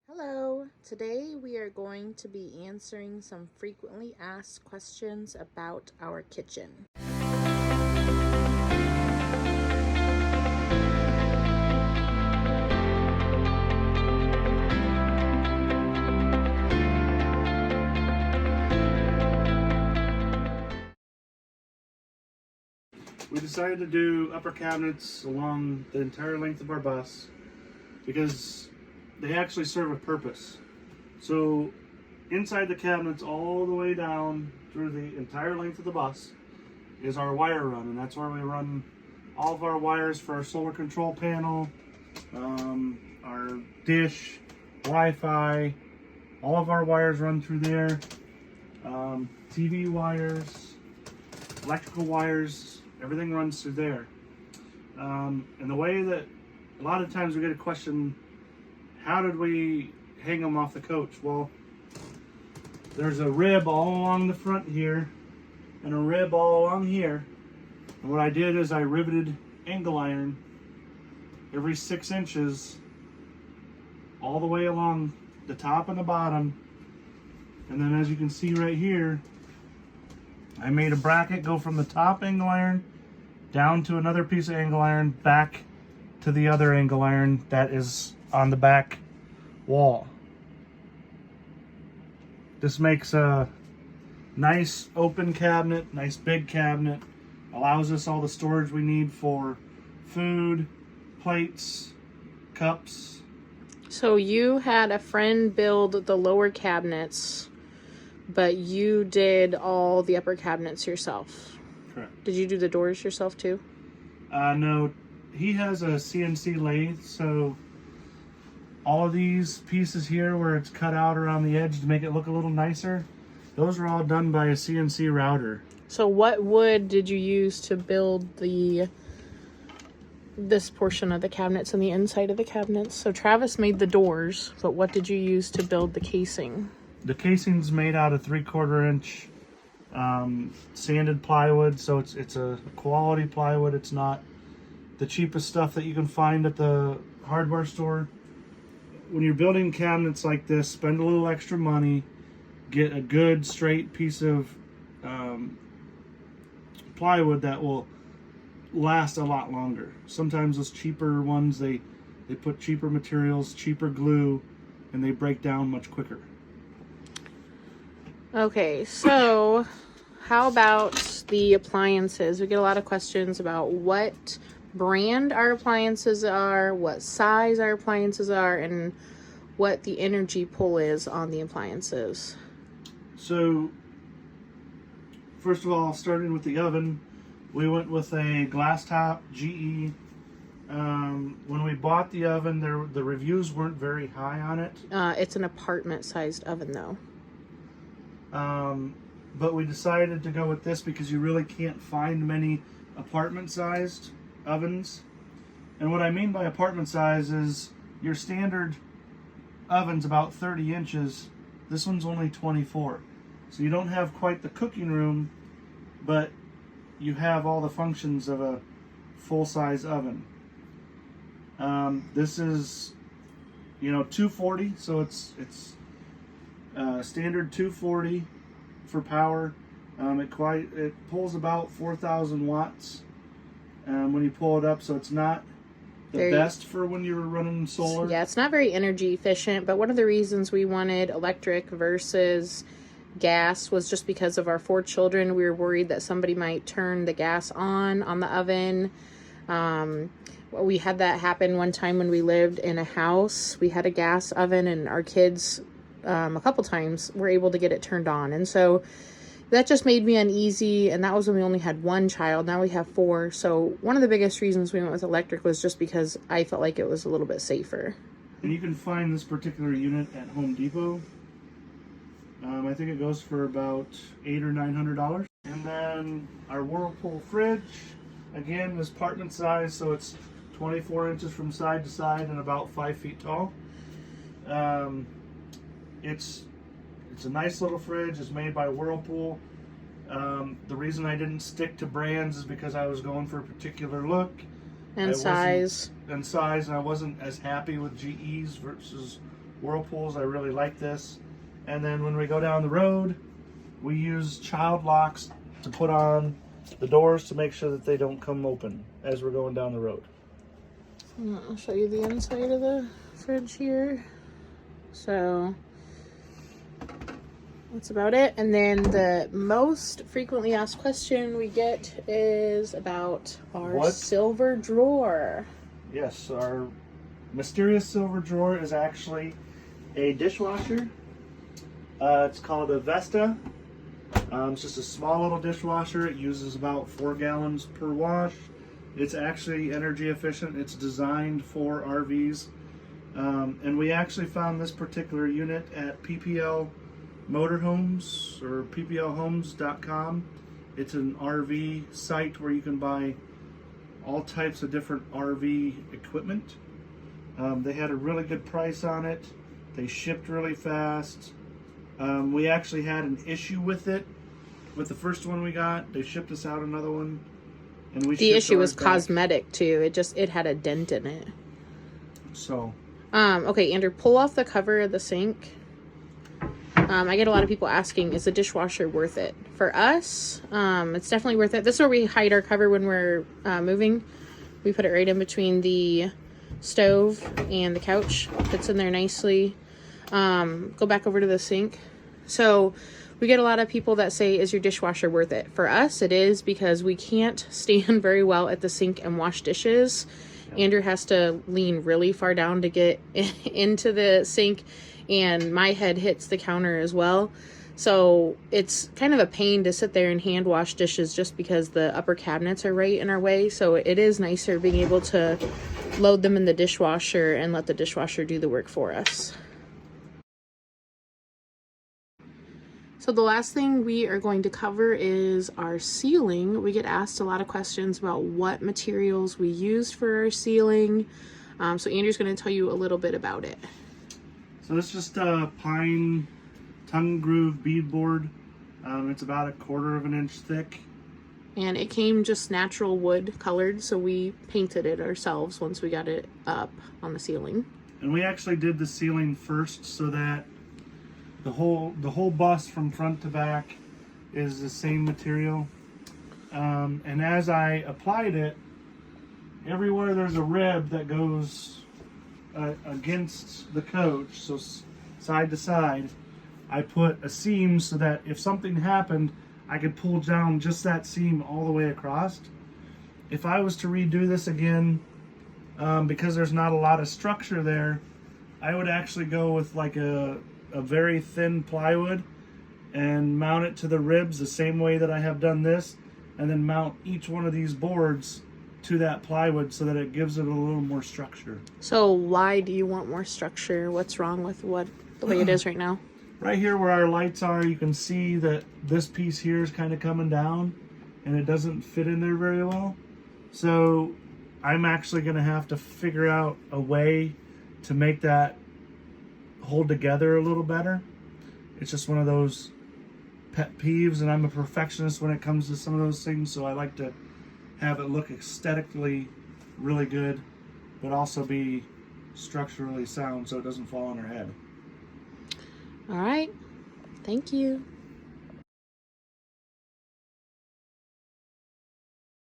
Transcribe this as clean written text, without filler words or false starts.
Hello, today we are going to be answering some frequently asked questions about our kitchen. We decided to do upper cabinets along the entire length of our bus because they actually serve a purpose. So inside the cabinets all the way down through the entire length of the bus is our wire run, and that's where we run all of our wires for our solar control panel, our dish, Wi-Fi. All of our wires run through there. TV wires, electrical wires, everything runs through there. And the way that a lot of times we get a question, how did we hang them off the coach? Well, there's a rib all along the front here and a rib all along here. And what I did is I riveted angle iron every 6 inches all the way along the top and the bottom. And then as you can see right here, I made a bracket go from the top angle iron down to another piece of angle iron back to the other angle iron that is on the back wall. This makes a nice open cabinet, nice big cabinet, allows us all the storage we need for food, plates, cups. So you had a friend build the lower cabinets, but you did all the upper cabinets yourself. Correct. Did you do the doors yourself too? No, he has a CNC lathe, so all of these pieces here where it's cut out around the edge to make it look a little nicer, those are all done by a CNC router. So what wood did you use to build this portion of the cabinets and the inside of the cabinets? So Travis made the doors, but what did you use to build the casing? The casing's made out of 3/4 inch sanded plywood, so it's a quality plywood. It's not the cheapest stuff that you can find at the hardware store. When you're building cabinets like this, spend a little extra money, get a good straight piece of plywood that will last a lot longer. Sometimes those cheaper ones, they put cheaper materials, cheaper glue, and they break down much quicker. Okay, so how about the appliances? We get a lot of questions about what brand our appliances are, what size our appliances are, and what the energy pull is on the appliances. So, first of all, starting with the oven, we went with a glass top GE. When we bought the oven, the reviews weren't very high on it. It's an apartment-sized oven, though. But we decided to go with this because you really can't find many apartment-sized ovens. And what I mean by apartment size is your standard oven's about 30 inches. This one's only 24. So you don't have quite the cooking room, but you have all the functions of a full-size oven. This is, 240, so it's standard 240 for power. It pulls about 4,000 watts when you pull it up, so it's not the best for when you're running solar. Yeah, it's not very energy efficient, but one of the reasons we wanted electric versus gas was just because of our 4 children. We were worried that somebody might turn the gas on the oven. We had that happen one time when we lived in a house. We had a gas oven, and our kids a couple times were able to get it turned on, and so that just made me uneasy. And that was when we only had 1 child. Now we have 4. So one of the biggest reasons we went with electric was just because I felt like it was a little bit safer. And you can find this particular unit at Home Depot. I think it goes for about $800 or $900. And then our Whirlpool fridge, again, is apartment size, so it's 24 inches from side to side and about 5 feet tall. It's a nice little fridge. It's made by Whirlpool. The reason I didn't stick to brands is because I was going for a particular look and size. And I wasn't as happy with GE's versus whirlpools. I really like this. And then when we go down the road, we use child locks to put on the doors to make sure that they don't come open as we're going down the road. I'll show you the inside of the fridge here. So that's about it. And then the most frequently asked question we get is about our silver drawer. Yes, our mysterious silver drawer is actually a dishwasher. It's called a Vesta. It's just a small little dishwasher. It uses about 4 gallons per wash. It's actually energy efficient. It's designed for RVs. And we actually found this particular unit at PPL Motorhomes or pplhomes.com. It's an RV site where you can buy all types of different RV equipment. They had a really good price on it. They shipped really fast. We actually had an issue with it. With the first one we got, they shipped us out another one. And the issue was cosmetic too. It had a dent in it. So. Okay, Andrew, pull off the cover of the sink. I get a lot of people asking, is the dishwasher worth it? For us, it's definitely worth it. This is where we hide our cover when we're moving. We put it right in between the stove and the couch. Fits in there nicely. Go back over to the sink. So we get a lot of people that say, is your dishwasher worth it? For us, it is, because we can't stand very well at the sink and wash dishes. Yep. Andrew has to lean really far down to get into the sink, and my head hits the counter as well. So it's kind of a pain to sit there and hand wash dishes just because the upper cabinets are right in our way. So it is nicer being able to load them in the dishwasher and let the dishwasher do the work for us. So the last thing we are going to cover is our ceiling. We get asked a lot of questions about what materials we used for our ceiling. So Andrew's going to tell you a little bit about it. So it's just a pine tongue groove beadboard. It's about 1/4 of an inch thick. And it came just natural wood colored, so we painted it ourselves once we got it up on the ceiling. And we actually did the ceiling first so that the whole bus from front to back is the same material. And as I applied it, everywhere there's a rib that goes against the coach, so side to side, I put a seam so that if something happened, I could pull down just that seam all the way across. If I was to redo this again, because there's not a lot of structure there, I would actually go with like a very thin plywood and mount it to the ribs the same way that I have done this, and then mount each one of these boards to that plywood so that it gives it a little more structure. So why do you want more structure? What's wrong with the way it is right now? Right here where our lights are, you can see that this piece here is kind of coming down and it doesn't fit in there very well. So I'm actually going to have to figure out a way to make that hold together a little better. It's just one of those pet peeves, and I'm a perfectionist when it comes to some of those things, so I like to have it look aesthetically really good, but also be structurally sound so it doesn't fall on our head. All right. Thank you.